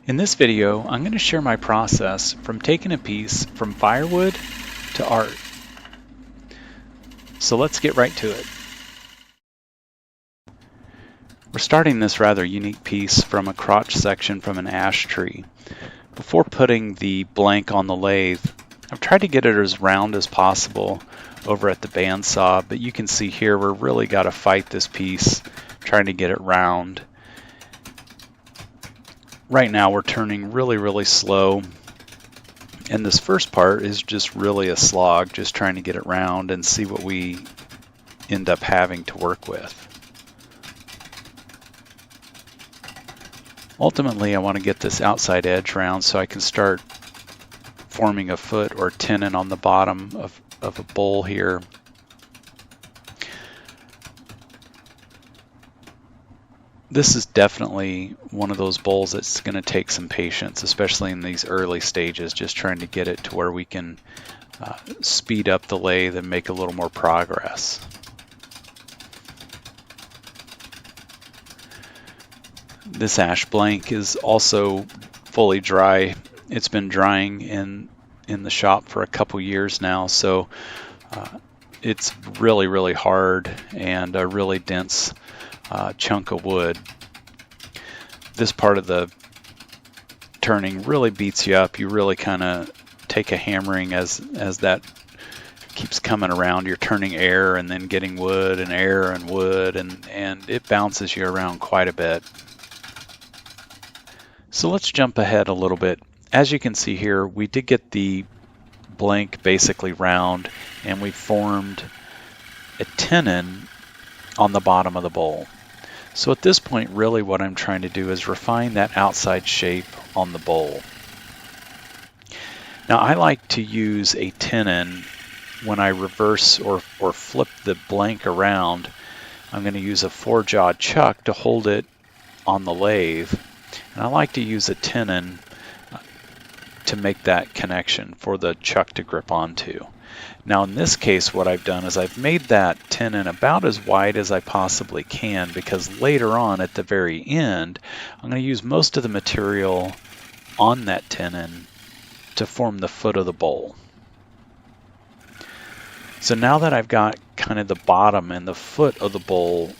In this video, I'm going to share my process from taking a piece from firewood to art. So let's get right to it. We're starting this rather unique piece from a crotch section from an ash tree. Before putting the blank on the lathe, I've tried to get it as round as possible over at the bandsaw, but you can see here we're really got to fight this piece trying to get it round. Right now we're turning really slow, and this first part is just really a slog, just trying to get it round and see what we end up having to work with. Ultimately, I want to get this outside edge round so I can start forming a foot or tenon on the bottom of a bowl here. This is definitely one of those bowls that's going to take some patience, especially in these early stages, just trying to get it to where we can speed up the lathe and make a little more progress. This ash blank is also fully dry. It's been drying in the shop for a couple years now, so it's really hard and a really dense chunk of wood. This part of the turning really beats you up. You really kind of take a hammering as that keeps coming around. You're turning air and then getting wood and air and wood, and it bounces you around quite a bit. So let's jump ahead a little bit. As you can see here, we did get the blank basically round, and we formed a tenon on the bottom of the bowl. So at this point, really what I'm trying to do is refine that outside shape on the bowl. Now I like to use a tenon when I reverse or flip the blank around. I'm going to use a 4-jaw chuck to hold it on the lathe. And I like to use a tenon to make that connection for the chuck to grip onto. Now in this case, what I've done is I've made that tenon about as wide as I possibly can, because later on at the very end, I'm going to use most of the material on that tenon to form the foot of the bowl. So now that I've got kind of the bottom and the foot of the bowl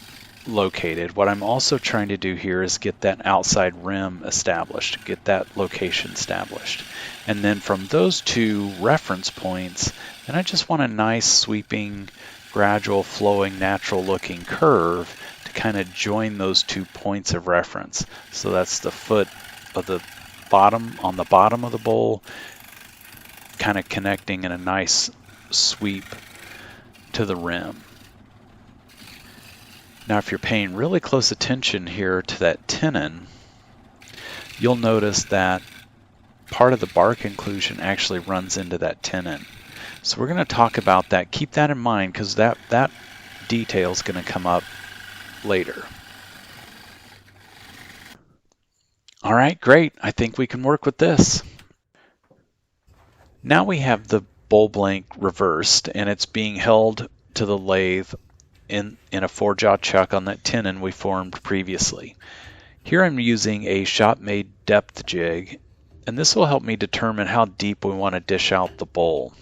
located, what I'm also trying to do here is get that outside rim established, get that location established. And then from those two reference points, then I just want a nice sweeping, gradual, flowing, natural looking curve to kind of join those 2 points of reference. So that's the foot of the bottom on the bottom of the bowl, kind of connecting in a nice sweep to the rim. Now if you're paying really close attention here to that tenon, you'll notice that part of the bark inclusion actually runs into that tenon. So we're going to talk about that. Keep that in mind, because that detail is going to come up later. All right, great. I think we can work with this. Now we have the bowl blank reversed, and it's being held to the lathe in a 4-jaw chuck on that tenon we formed previously. Here I'm using a shop-made depth jig, and this will help me determine how deep we want to dish out the bowl.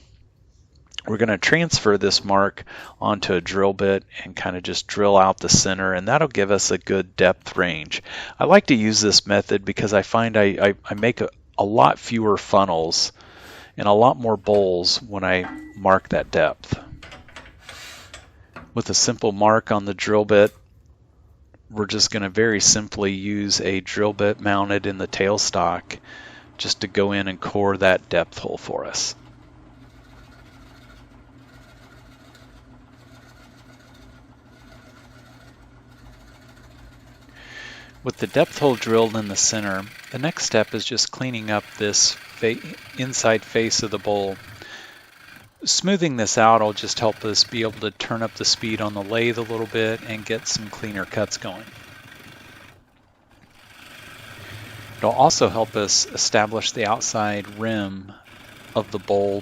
We're going to transfer this mark onto a drill bit and kind of just drill out the center, and that'll give us a good depth range. I like to use this method because I find I make a lot fewer funnels and a lot more bowls when I mark that depth. With a simple mark on the drill bit, we're just going to very simply use a drill bit mounted in the tailstock just to go in and core that depth hole for us. With the depth hole drilled in the center, the next step is just cleaning up this inside face of the bowl. Smoothing this out will just help us be able to turn up the speed on the lathe a little bit and get some cleaner cuts going. It'll also help us establish the outside rim of the bowl,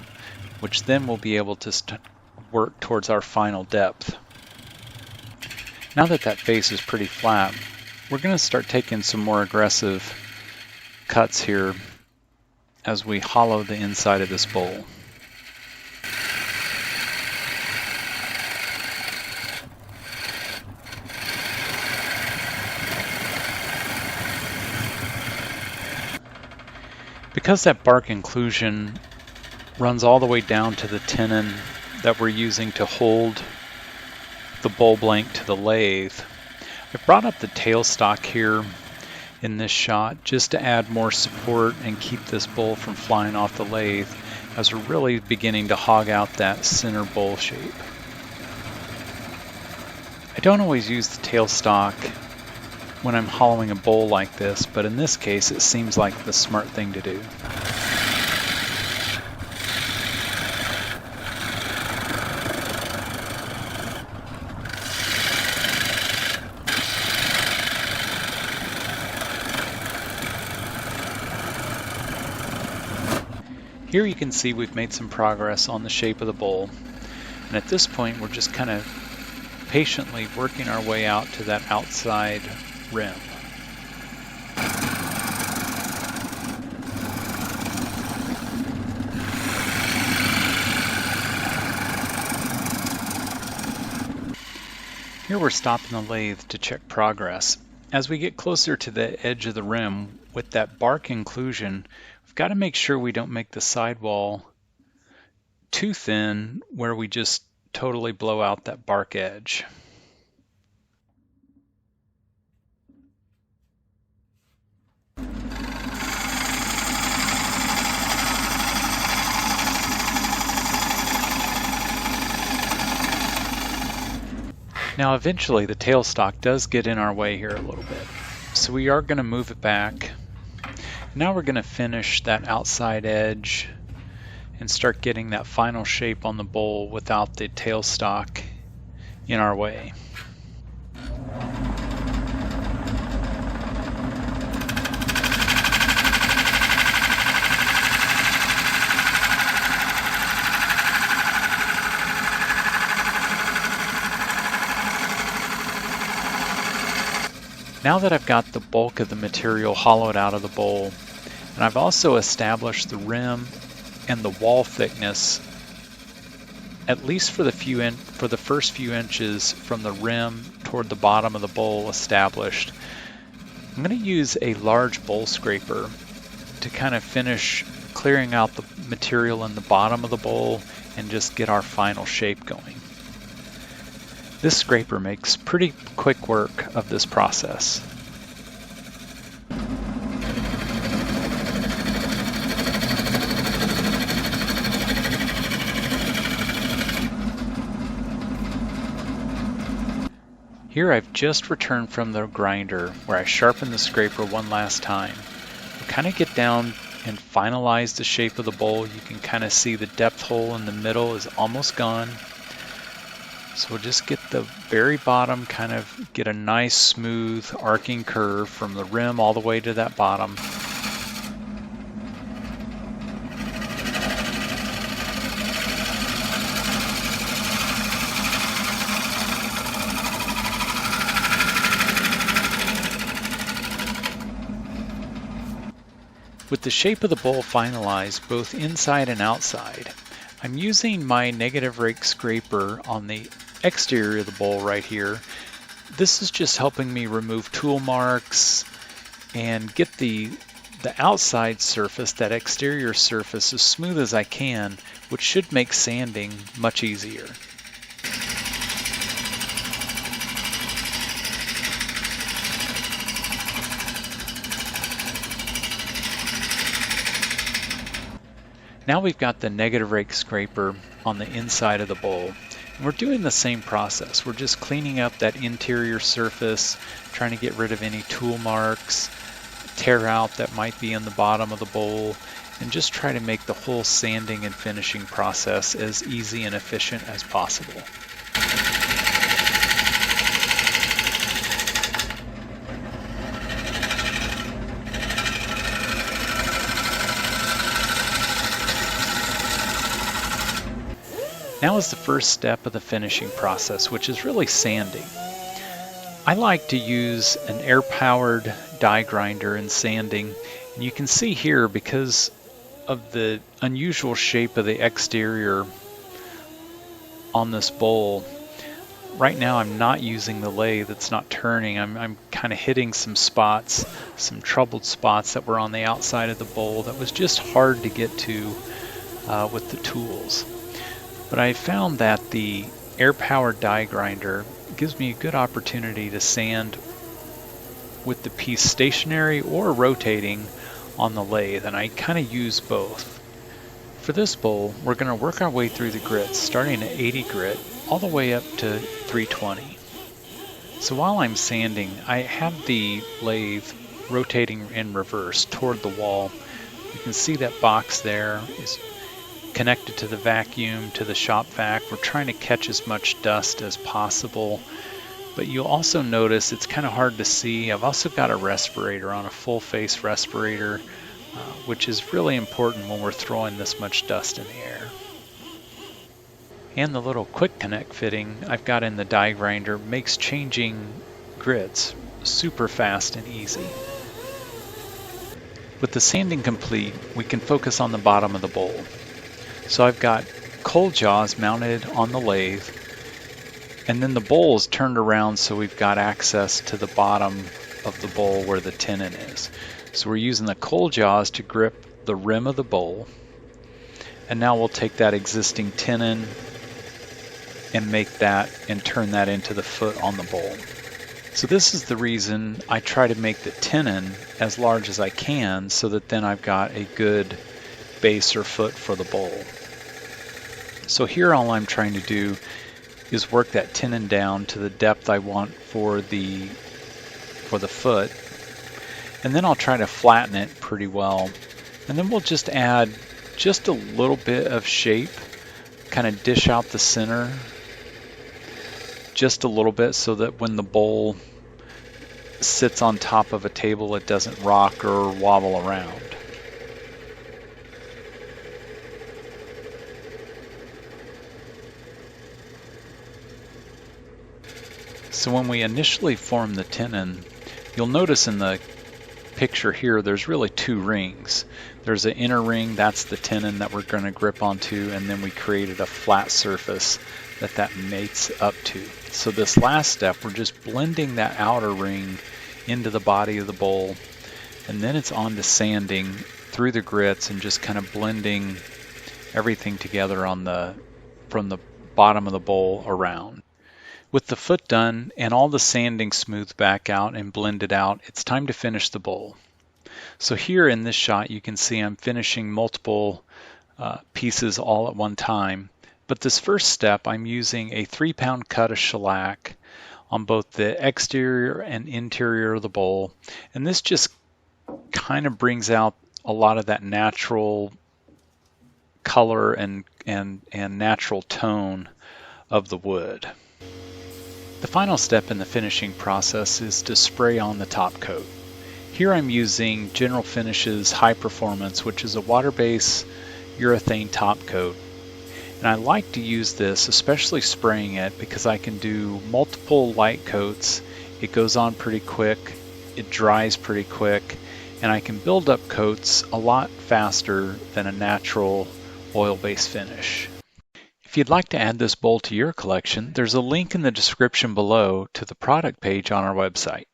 which then we'll be able to work towards our final depth. Now that that face is pretty flat, we're going to start taking some more aggressive cuts here as we hollow the inside of this bowl. Because that bark inclusion runs all the way down to the tenon that we're using to hold the bowl blank to the lathe, I brought up the tailstock here in this shot just to add more support and keep this bowl from flying off the lathe as we're really beginning to hog out that center bowl shape. I don't always use the tailstock when I'm hollowing a bowl like this, but in this case it seems like the smart thing to do. Here you can see we've made some progress on the shape of the bowl, and at this point we're just kind of patiently working our way out to that outside rim. Here we're stopping the lathe to check progress. As we get closer to the edge of the rim with that bark inclusion, we've got to make sure we don't make the sidewall too thin where we just totally blow out that bark edge. Now eventually the tailstock does get in our way here a little bit, so we are going to move it back. Now we're going to finish that outside edge and start getting that final shape on the bowl without the tailstock in our way. Now that I've got the bulk of the material hollowed out of the bowl, and I've also established the rim and the wall thickness, at least for the first few inches from the rim toward the bottom of the bowl established, I'm going to use a large bowl scraper to kind of finish clearing out the material in the bottom of the bowl and just get our final shape going. This scraper makes pretty quick work of this process. Here I've just returned from the grinder where I sharpened the scraper one last time. We'll kind of get down and finalize the shape of the bowl. You can kind of see the depth hole in the middle is almost gone. So we'll just get the very bottom, kind of get a nice smooth arcing curve from the rim all the way to that bottom. With the shape of the bowl finalized, both inside and outside, I'm using my negative rake scraper on the exterior of the bowl right here. This is just helping me remove tool marks and get the outside surface, that exterior surface, as smooth as I can, which should make sanding much easier. Now we've got the negative rake scraper on the inside of the bowl. And we're doing the same process. We're just cleaning up that interior surface, trying to get rid of any tool marks, tear out that might be in the bottom of the bowl, and just try to make the whole sanding and finishing process as easy and efficient as possible. Now is the first step of the finishing process, which is really sanding. I like to use an air-powered die grinder in sanding, And you can see here, because of the unusual shape of the exterior on this bowl, right now I'm not using the lathe, it's not turning. I'm kind of hitting some spots, some troubled spots that were on the outside of the bowl that was just hard to get to with the tools. But I found that the air-powered die grinder gives me a good opportunity to sand with the piece stationary or rotating on the lathe, and I kind of use both. For this bowl, we're going to work our way through the grits, starting at 80 grit all the way up to 320. So while I'm sanding, I have the lathe rotating in reverse toward the wall. You can see that box there is connected to the vacuum, to the shop vac. We're trying to catch as much dust as possible, but you'll also notice it's kind of hard to see. I've also got a respirator on, a full face respirator, which is really important when we're throwing this much dust in the air. And the little quick connect fitting I've got in the die grinder makes changing grits super fast and easy. With the sanding complete, we can focus on the bottom of the bowl. So I've got coal jaws mounted on the lathe, and then the bowl is turned around so we've got access to the bottom of the bowl where the tenon is. So we're using the coal jaws to grip the rim of the bowl, and now we'll take that existing tenon and make that and turn that into the foot on the bowl. So this is the reason I try to make the tenon as large as I can, so that then I've got a good base or foot for the bowl. So here all I'm trying to do is work that tenon down to the depth I want for the foot, and then I'll try to flatten it pretty well, and then we'll just add just a little bit of shape, kind of dish out the center just a little bit so that when the bowl sits on top of a table it doesn't rock or wobble around. So when we initially form the tenon, you'll notice in the picture here there's really two rings. There's an inner ring, that's the tenon that we're going to grip onto, and then we created a flat surface that mates up to. So this last step, we're just blending that outer ring into the body of the bowl, and then it's on to sanding through the grits and just kind of blending everything together from the bottom of the bowl around. With the foot done and all the sanding smoothed back out and blended out, it's time to finish the bowl. So here in this shot you can see I'm finishing multiple pieces all at one time. But this first step, I'm using a 3-pound cut of shellac on both the exterior and interior of the bowl. And this just kind of brings out a lot of that natural color and natural tone of the wood. The final step in the finishing process is to spray on the top coat. Here I'm using General Finishes High Performance, which is a water-based urethane top coat. And I like to use this, especially spraying it, because I can do multiple light coats. It goes on pretty quick, it dries pretty quick, and I can build up coats a lot faster than a natural oil-based finish. If you'd like to add this bowl to your collection, there's a link in the description below to the product page on our website.